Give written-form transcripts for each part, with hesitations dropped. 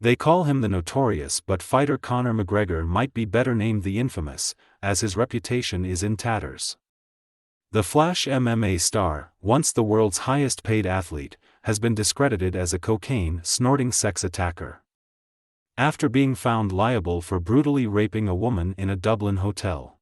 They call him the Notorious, but fighter Conor McGregor might be better named the Infamous, as his reputation is in tatters. The Flash MMA star, once the world's highest paid athlete, has been discredited as a cocaine-snorting sex attacker, after being found liable for brutally raping a woman in a Dublin hotel.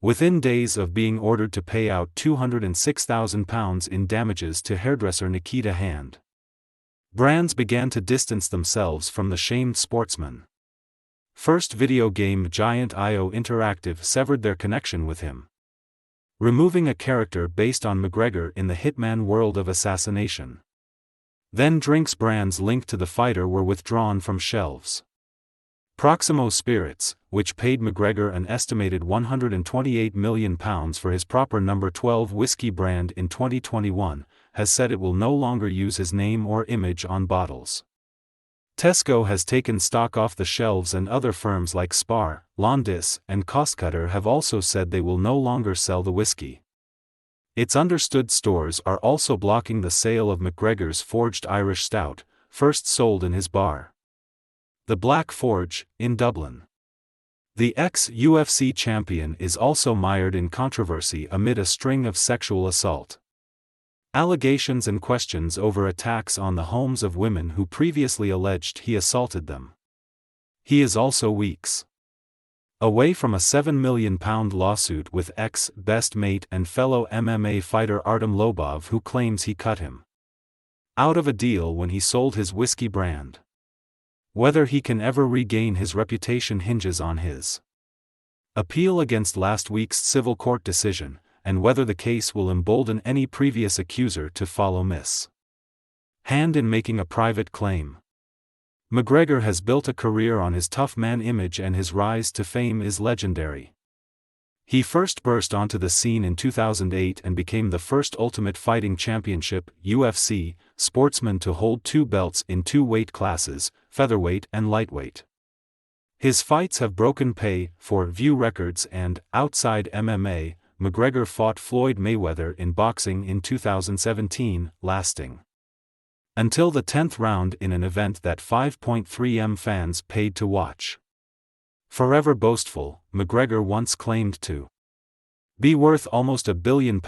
Within days of being ordered to pay out £206,000 in damages to hairdresser Nikita Hand, brands began to distance themselves from the shamed sportsman. First, video game giant IO Interactive severed their connection with him, removing a character based on McGregor in the hitman world of assassination. Then drinks brands linked to the fighter were withdrawn from shelves. Proximo Spirits, which paid McGregor an estimated £128 million for his proper No. 12 whiskey brand in 2021, has said it will no longer use his name or image on bottles. Tesco has taken stock off the shelves, and other firms like Spar, Londis, and Costcutter have also said they will no longer sell the whiskey. Its understood stores are also blocking the sale of McGregor's forged Irish Stout, first sold in his bar, the Black Forge, in Dublin. The ex-UFC champion is also mired in controversy amid a string of sexual assault allegations and questions over attacks on the homes of women who previously alleged he assaulted them. He is also weeks away from a £7 million lawsuit with ex-best mate and fellow MMA fighter Artem Lobov, who claims he cut him out of a deal when he sold his whiskey brand. Whether he can ever regain his reputation hinges on his appeal against last week's civil court decision, and whether the case will embolden any previous accuser to follow Miss Hand in making a private claim. McGregor has built a career on his tough man image, and his rise to fame is legendary. He first burst onto the scene in 2008 and became the first Ultimate Fighting Championship (UFC) sportsman to hold two belts in two weight classes, featherweight and lightweight. His fights have broken pay-per-view records, and, outside MMA, McGregor fought Floyd Mayweather in boxing in 2017, lasting until the 10th round in an event that 5.3 million fans paid to watch. Forever boastful, McGregor once claimed to be worth almost £1 billion,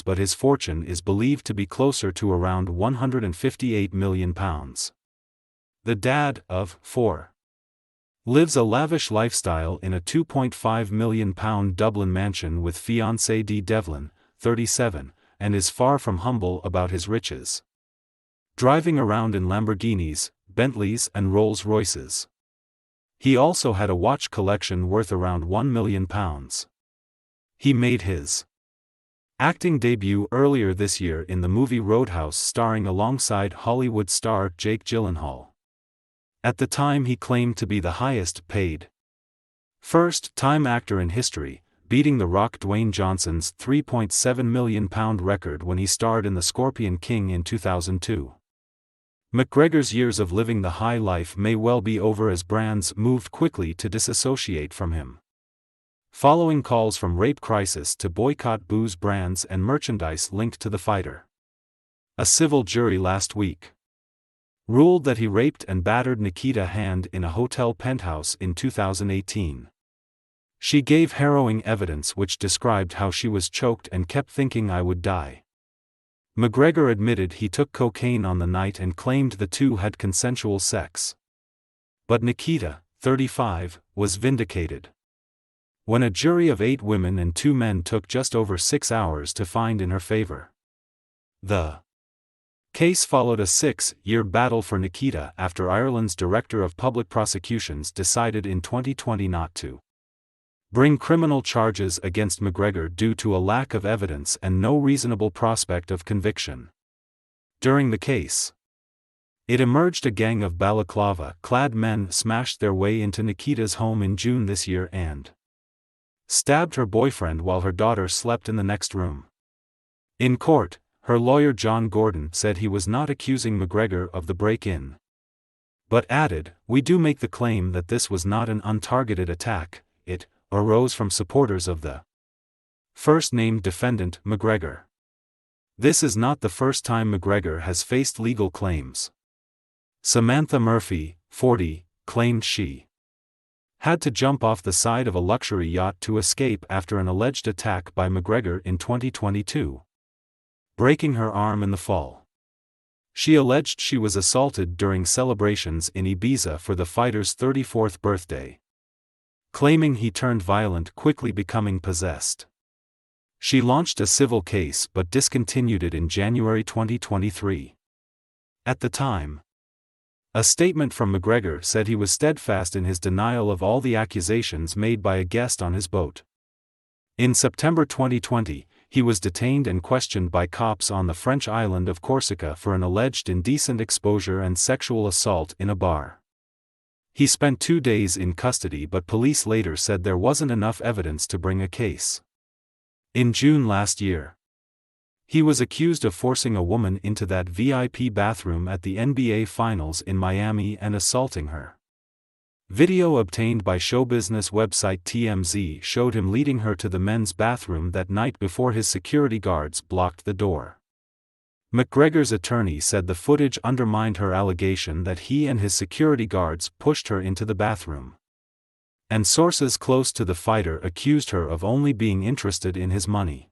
but his fortune is believed to be closer to around £158 million. The dad of four lives a lavish lifestyle in a £2.5 million Dublin mansion with fiancée Dee Devlin, 37, and is far from humble about his riches, driving around in Lamborghinis, Bentleys and Rolls-Royces. He also had a watch collection worth around £1 million. He made his acting debut earlier this year in the movie Roadhouse, starring alongside Hollywood star Jake Gyllenhaal. At the time, he claimed to be the highest-paid first-time actor in history, beating The Rock Dwayne Johnson's £3.7 million record when he starred in The Scorpion King in 2002. McGregor's years of living the high life may well be over, as brands moved quickly to disassociate from him, following calls from Rape Crisis to boycott booze brands and merchandise linked to the fighter. A civil jury last week ruled that he raped and battered Nikita Hand in a hotel penthouse in 2018. She gave harrowing evidence which described how she was choked and kept thinking "I would die." McGregor admitted he took cocaine on the night and claimed the two had consensual sex. But Nikita, 35, was vindicated when a jury of 8 women and 2 men took just over 6 hours to find in her favor. The case followed a 6-year battle for Nikita after Ireland's Director of Public Prosecutions decided in 2020 not to bring criminal charges against McGregor due to a lack of evidence and no reasonable prospect of conviction. During the case, it emerged a gang of balaclava-clad men smashed their way into Nikita's home in June this year and stabbed her boyfriend while her daughter slept in the next room. In court, her lawyer John Gordon said he was not accusing McGregor of the break-in, but added, "We do make the claim that this was not an untargeted attack, it arose from supporters of the first-named defendant, McGregor." This is not the first time McGregor has faced legal claims. Samantha Murphy, 40, claimed she had to jump off the side of a luxury yacht to escape after an alleged attack by McGregor in 2022, breaking her arm in the fall. She alleged she was assaulted during celebrations in Ibiza for the fighter's 34th birthday, claiming he turned violent, quickly becoming possessed. She launched a civil case but discontinued it in January 2023. At the time, a statement from McGregor said he was steadfast in his denial of all the accusations made by a guest on his boat. In September 2020, he was detained and questioned by cops on the French island of Corsica for an alleged indecent exposure and sexual assault in a bar. He spent 2 days in custody, but police later said there wasn't enough evidence to bring a case. In June last year, he was accused of forcing a woman into that VIP bathroom at the NBA Finals in Miami and assaulting her. Video obtained by showbusiness website TMZ showed him leading her to the men's bathroom that night before his security guards blocked the door. McGregor's attorney said the footage undermined her allegation that he and his security guards pushed her into the bathroom, and sources close to the fighter accused her of only being interested in his money.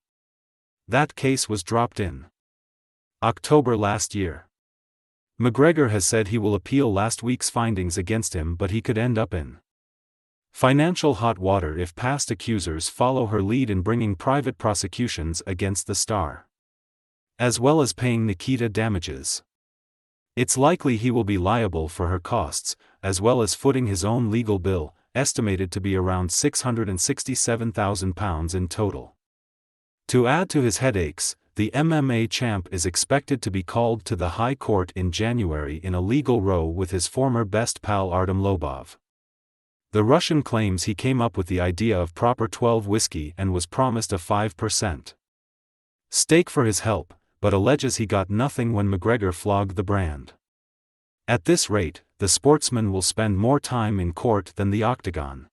That case was dropped in October last year. McGregor has said he will appeal last week's findings against him, but he could end up in financial hot water if past accusers follow her lead in bringing private prosecutions against the star, as well as paying Nikita damages. It's likely he will be liable for her costs, as well as footing his own legal bill, estimated to be around £667,000 in total. To add to his headaches, the MMA champ is expected to be called to the High Court in January in a legal row with his former best pal Artem Lobov. The Russian claims he came up with the idea of Proper 12 whiskey and was promised a 5% stake for his help, but alleges he got nothing when McGregor flogged the brand. At this rate, the sportsman will spend more time in court than the octagon,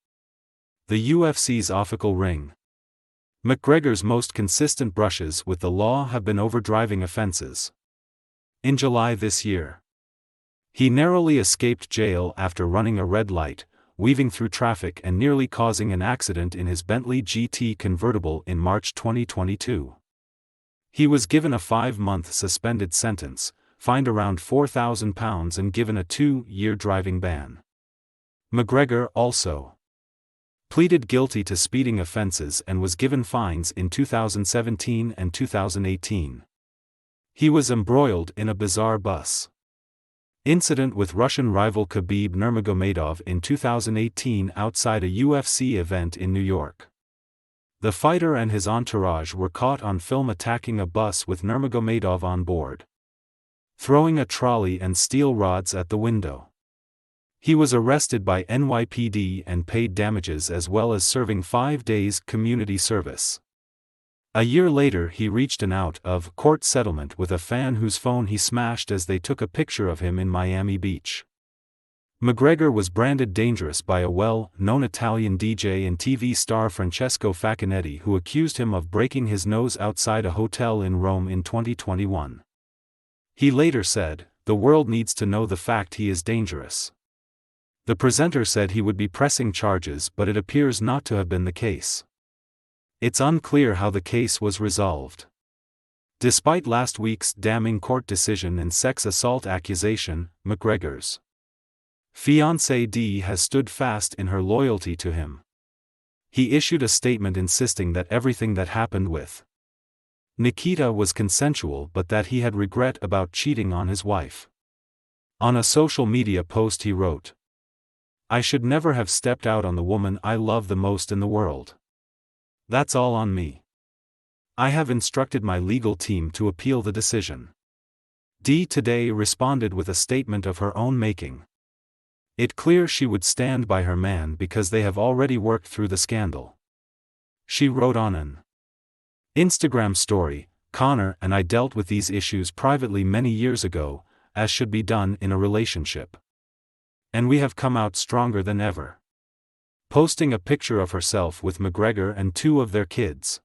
the UFC's official ring. McGregor's most consistent brushes with the law have been over driving offenses. In July this year, he narrowly escaped jail after running a red light, weaving through traffic and nearly causing an accident in his Bentley GT convertible in March 2022. He was given a 5-month suspended sentence, fined around £4,000 and given a 2-year driving ban. McGregor also pleaded guilty to speeding offenses and was given fines in 2017 and 2018. He was embroiled in a bizarre bus incident with Russian rival Khabib Nurmagomedov in 2018 outside a UFC event in New York. The fighter and his entourage were caught on film attacking a bus with Nurmagomedov on board, throwing a trolley and steel rods at the window. He was arrested by NYPD and paid damages as well as serving 5 days community service. A year later he reached an out-of-court settlement with a fan whose phone he smashed as they took a picture of him in Miami Beach. McGregor was branded dangerous by a well-known Italian DJ and TV star Francesco Facchinetti, who accused him of breaking his nose outside a hotel in Rome in 2021. He later said, "The world needs to know the fact he is dangerous." The presenter said he would be pressing charges, but it appears not to have been the case. It's unclear how the case was resolved. Despite last week's damning court decision and sex assault accusation, McGregor's fiancée Dee has stood fast in her loyalty to him. He issued a statement insisting that everything that happened with Nikita was consensual, but that he had regret about cheating on his wife. On a social media post he wrote, "I should never have stepped out on the woman I love the most in the world. That's all on me. I have instructed my legal team to appeal the decision." Dee today responded with a statement of her own making. It clear she would stand by her man because they have already worked through the scandal. She wrote on an Instagram story, "Conor and I dealt with these issues privately many years ago, as should be done in a relationship. And we have come out stronger than ever." Posting a picture of herself with McGregor and 2 of their kids.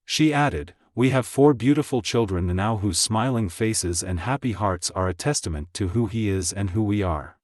She added, "We have 4 beautiful children now whose smiling faces and happy hearts are a testament to who he is and who we are."